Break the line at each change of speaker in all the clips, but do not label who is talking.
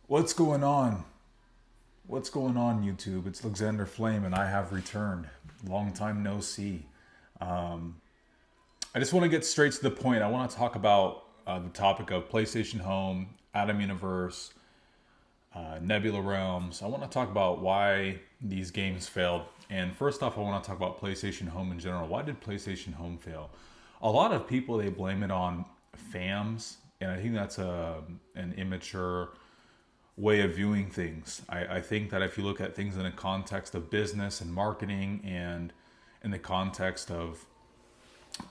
What's going on? What's going on, YouTube? It's Alexander Flame, and I have returned. Long time no see. Um, I just want to get straight to the point. I want to talk about the topic of PlayStation Home, Atom Universe, Nebula Realms. I want to talk about why these games failed. And first off, I want to talk about PlayStation Home in general. Why did PlayStation Home fail? A lot of people they blame it on fams, and I think that's an immature way of viewing things. I think that if you look at things in the context of business and marketing and in the context of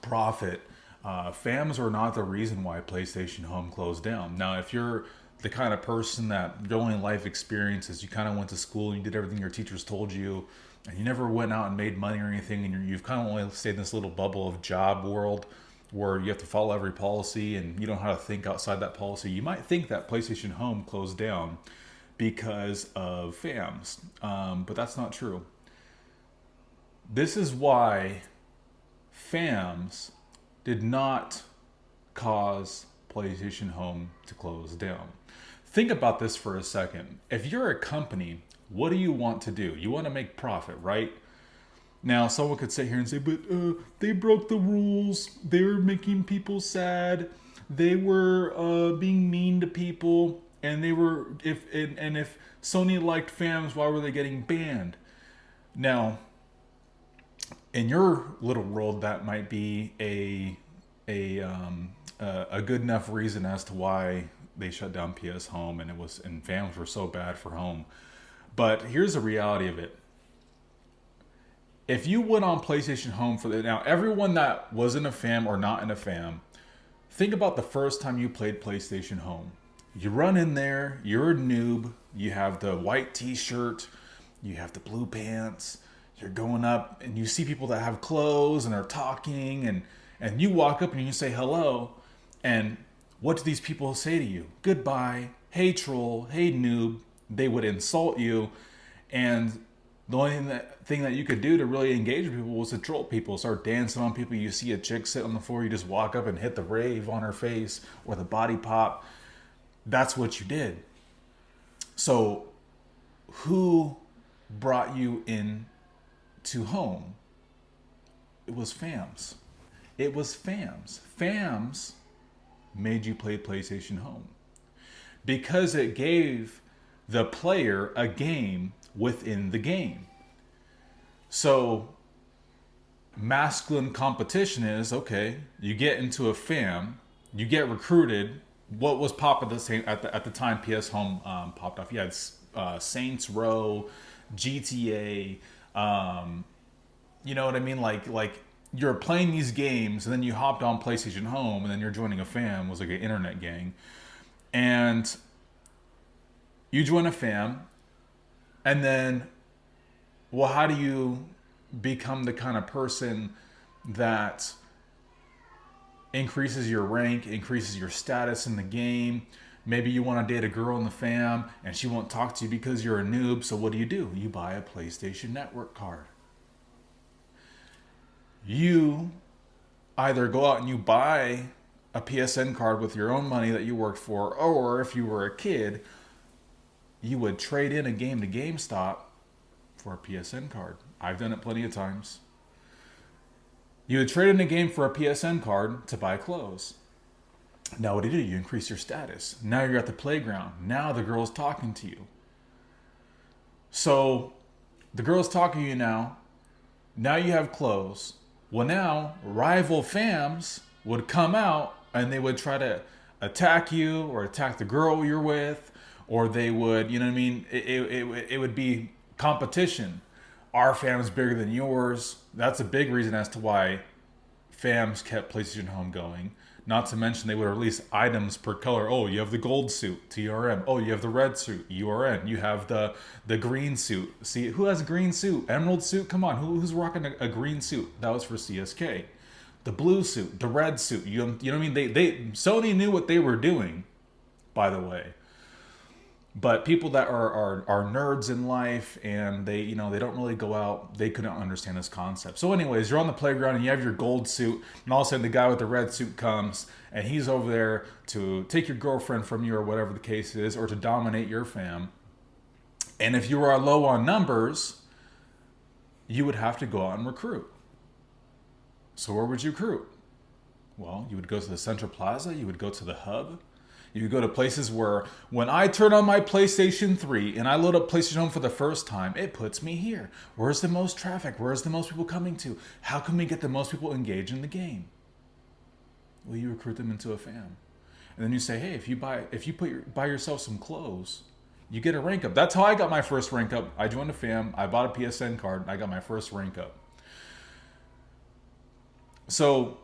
profit, fams are not the reason why PlayStation Home closed down. Now, if you're the kind of person that your only life experience is you kind of went to school and you did everything your teachers told you, and you never went out and made money or anything, and you've kind of only stayed in this little bubble of job world where you have to follow every policy and you don't know how to think outside that policy, you might think that PlayStation Home closed down because of fams. But that's not true. This is why fams did not cause PlayStation Home to close down. Think about this for a second. If you're a company, what do you want to do? You want to make profit, right? Now, someone could sit here and say, but they broke the rules. They were making people sad. They were being mean to people. And they were, if Sony liked fans, why were they getting banned? Now, in your little world, that might be a good enough reason as to why they shut down PS Home and fans were so bad for home. But here's the reality of it. If you went on PlayStation Home now, everyone that wasn't a fam or not in a fam, think about the first time you played PlayStation Home. You run in there, you're a noob, you have the white t-shirt, you have the blue pants, you're going up and you see people that have clothes and are talking and you walk up and you say hello, and what do these people say to you? Goodbye, hey troll, hey noob. They would insult you, and the only thing that you could do to really engage with people was to troll people, start dancing on people. You see a chick sit on the floor, you just walk up and hit the rave on her face or the body pop. That's what you did. So, who brought you in to home? It was fams. It was fams. Fams made you play PlayStation Home because it gave the player a game within the game. So masculine competition is okay. You get into a fam, you get recruited. What was popping at the time PS Home popped off? You had Saints Row, GTA. You know what I mean? Like you're playing these games, and then you hopped on PlayStation Home, and then you're joining a fam. It was like an internet gang, and you join a fam, and then, well, how do you become the kind of person that increases your rank, increases your status in the game? Maybe you want to date a girl in the fam and she won't talk to you because you're a noob. So what do? You buy a PlayStation Network card. You either go out and you buy a PSN card with your own money that you worked for, or if you were a kid, you would trade in a game to GameStop for a PSN card. I've done it plenty of times. You would trade in a game for a PSN card to buy clothes. Now what do? You increase your status. Now you're at the playground. Now the girl's talking to you. So the girl's talking to you now. Now you have clothes. Well, now rival fams would come out and they would try to attack you or attack the girl you're with, or they would, you know what I mean? It would be competition. Our fam's bigger than yours. That's a big reason as to why fams kept PlayStation Home going. Not to mention they would release items per color. Oh, you have the gold suit, TRM. Oh, you have the red suit, URN. You have the green suit. See, who has a green suit? Emerald suit? Come on, who's rocking a green suit? That was for CSK. The blue suit, the red suit. You know what I mean? They Sony knew what they were doing, by the way. But people that are nerds in life and they, they don't really go out, they couldn't understand this concept. So anyways, you're on the playground and you have your gold suit, and all of a sudden the guy with the red suit comes and he's over there to take your girlfriend from you or whatever the case is, or to dominate your fam. And if you are low on numbers, you would have to go out and recruit. So where would you recruit? Well, you would go to the Central Plaza, you would go to the hub. You would go to places where when I turn on my PlayStation 3 and I load up PlayStation Home for the first time, it puts me here. Where's the most traffic? Where's the most people coming to? How can we get the most people engaged in the game? Well, you recruit them into a fam. And then you say, hey, if you buy yourself some clothes, you get a rank up. That's how I got my first rank up. I joined a fam, I bought a PSN card, and I got my first rank up. So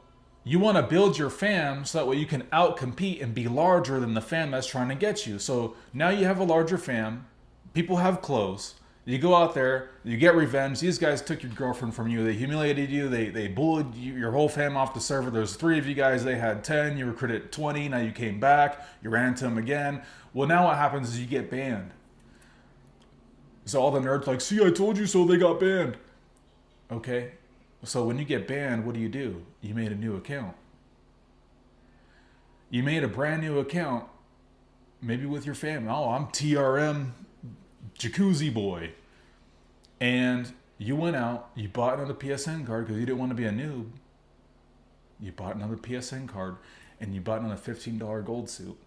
you want to build your fam so that way you can out-compete and be larger than the fam that's trying to get you. So now you have a larger fam. People have clothes. You go out there, you get revenge. These guys took your girlfriend from you. They humiliated you. They bullied you, your whole fam off the server. There's 3 of you guys. They had 10. You recruited 20. Now you came back. You ran into them again. Well, now what happens is you get banned. So all the nerds like, see, I told you so, they got banned. Okay. So when you get banned, what do? You made a new account. You made a brand new account, maybe with your family. Oh, I'm TRM Jacuzzi Boy. And you went out, you bought another PSN card because you didn't want to be a noob. You bought another PSN card and you bought another $15 gold suit.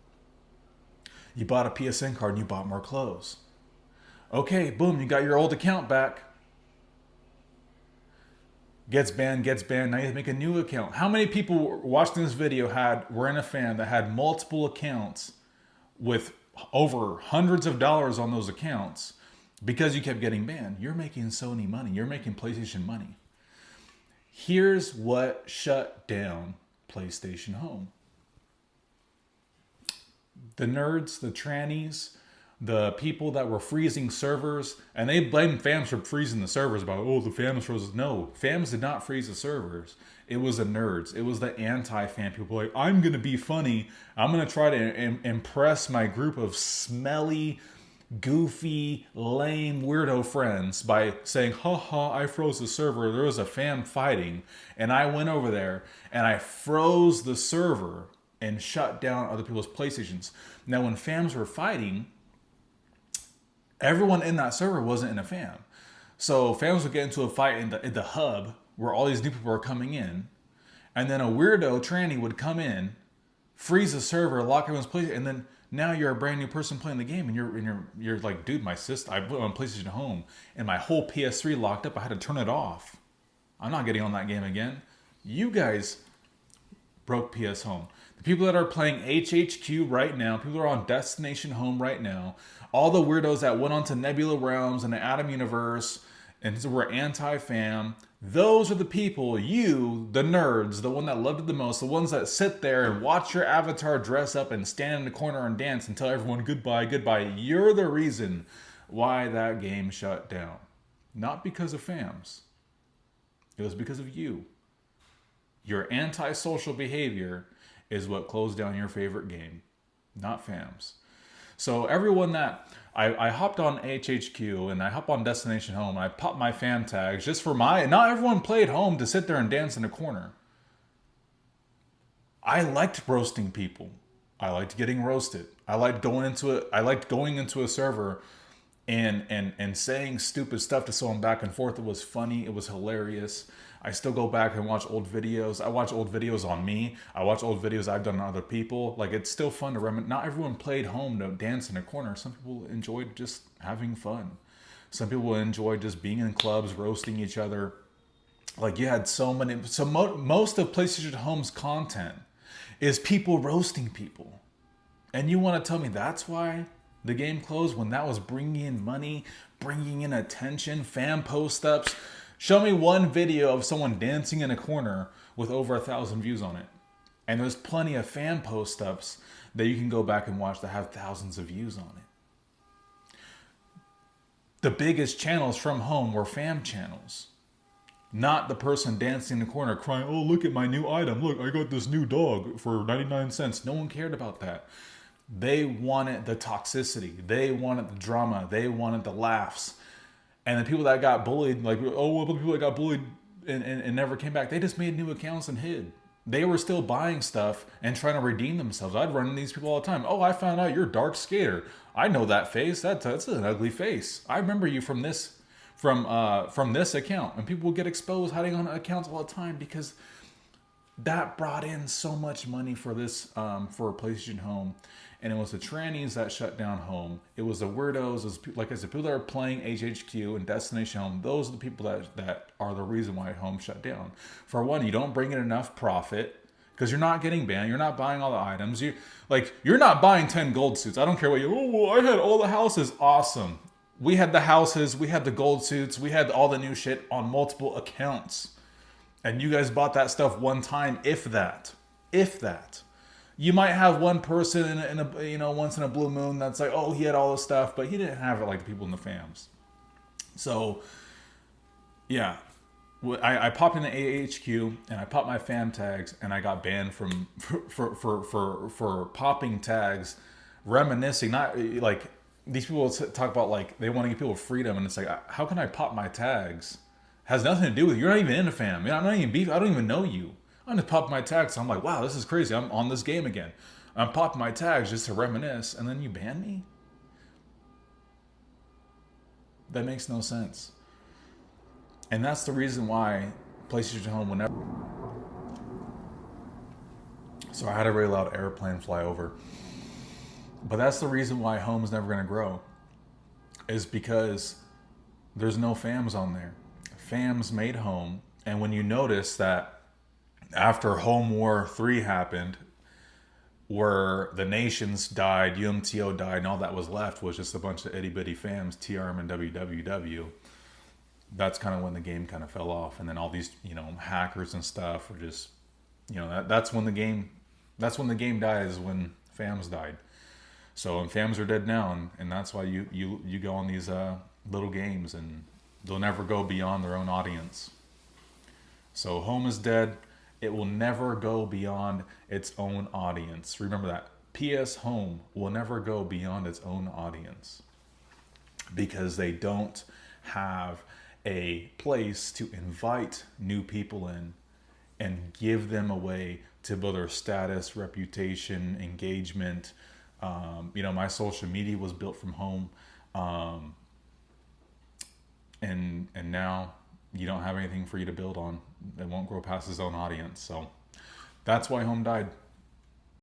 You bought a PSN card and you bought more clothes. Okay, boom, you got your old account back. Gets banned. Now you have to make a new account. How many people watching this video were in a fan that had multiple accounts with over hundreds of dollars on those accounts because you kept getting banned? You're making Sony money. You're making PlayStation money. Here's what shut down PlayStation Home. The nerds, the trannies, the people that were freezing servers, and they blamed fams for freezing the servers about, oh, the fams froze. No, fams did not freeze the servers. It was the nerds. It was the anti-fan people like, I'm going to be funny. I'm going to try to impress my group of smelly, goofy, lame, weirdo friends by saying, ha, I froze the server. There was a fam fighting, and I went over there, and I froze the server and shut down other people's PlayStations. Now, when fams were fighting, everyone in that server wasn't in a fam. So fams would get into a fight in the hub where all these new people are coming in. And then a weirdo tranny would come in, freeze the server, lock everyone's place, and then now you're a brand new person playing the game, and you're like, dude, my sister, I put on PlayStation Home and my whole PS3 locked up. I had to turn it off. I'm not getting on that game again. You guys broke PS Home. The people that are playing HHQ right now, people that are on Destination Home right now, all the weirdos that went onto Nebula Realms and the Atom Universe and were anti-fam, those are the people, you, the nerds, the one that loved it the most, the ones that sit there and watch your avatar dress up and stand in the corner and dance and tell everyone goodbye. You're the reason why that game shut down. Not because of fams. It was because of you. Your antisocial behavior is what closed down your favorite game, not fams. So everyone that I hopped on HHQ and I hopped on Destination Home and I popped my fam tags just for not everyone played home to sit there and dance in a corner. I liked roasting people. I liked getting roasted. I liked going into a server and saying stupid stuff to someone back and forth. It was funny. It was hilarious. I still go back and watch old videos. I watch old videos on me. I watch old videos I've done on other people. Like, it's still fun to reminisce. Not everyone played home to dance in a corner. Some people enjoyed just having fun. Some people enjoyed just being in clubs, roasting each other. Like, you had so many. So most of PlayStation Home's content is people roasting people. And you want to tell me that's why the game closed, when that was bringing in money, bringing in attention, fan post-ups? Show me one video of someone dancing in a corner with over 1,000 views on it. And there's plenty of fan post-ups that you can go back and watch that have thousands of views on it. The biggest channels from home were fam channels. Not the person dancing in the corner crying, oh, look at my new item. Look, I got this new dog for 99 cents. No one cared about that. They wanted the toxicity. They wanted the drama. They wanted the laughs. And the people that got bullied, like, oh, well, the people that got bullied and never came back, they just made new accounts and hid. They were still buying stuff and trying to redeem themselves. I'd run into these people all the time. Oh, I found out you're Dark Skater. I know that face. That's an ugly face. I remember you from this account. And people would get exposed hiding on accounts all the time because that brought in so much money for this for a PlayStation Home, and it was the trannies that shut down Home. It was the weirdos, it was, like I said, people that are playing HHQ and Destination Home. Those are the people that are the reason why Home shut down. For one, you don't bring in enough profit because you're not getting banned. You're not buying all the items. You're not buying 10 gold suits. I don't care what you. Oh, well, I had all the houses. Awesome. We had the houses. We had the gold suits. We had all the new shit on multiple accounts. And you guys bought that stuff one time, if that. If that. You might have one person in a once in a blue moon that's like, oh, he had all this stuff, but he didn't have it like the people in the fams. So, yeah, I popped into AHQ and I popped my fam tags and I got banned from for popping tags, reminiscing. Not like these people talk about like they want to give people freedom, and it's like, how can I pop my tags? Has nothing to do with you. You're not even in a fam. I'm not even beef. I don't even know you. I'm just popping my tags. So I'm like, wow, this is crazy. I'm on this game again. I'm popping my tags just to reminisce, and then you ban me? That makes no sense. And that's the reason why PlayStation Home will never. So I had a really loud airplane fly over. But that's the reason why Home's never going to grow. Is because there's no fams on there. Fams made Home, and when you notice that after Home War 3 happened, where the nations died, UMTO died, and all that was left was just a bunch of itty bitty fams, TRM and WWW. That's kind of when the game kind of fell off, and then all these hackers and stuff were just that's when the game died, is when fams died. So and fams are dead now, and that's why you go on these little games and they'll never go beyond their own audience. So Home is dead. It will never go beyond its own audience. Remember that. PS Home will never go beyond its own audience because they don't have a place to invite new people in and give them a way to build their status, reputation, engagement. My social media was built from Home. And now you don't have anything for you to build on. It won't grow past its own audience. So that's why Home died.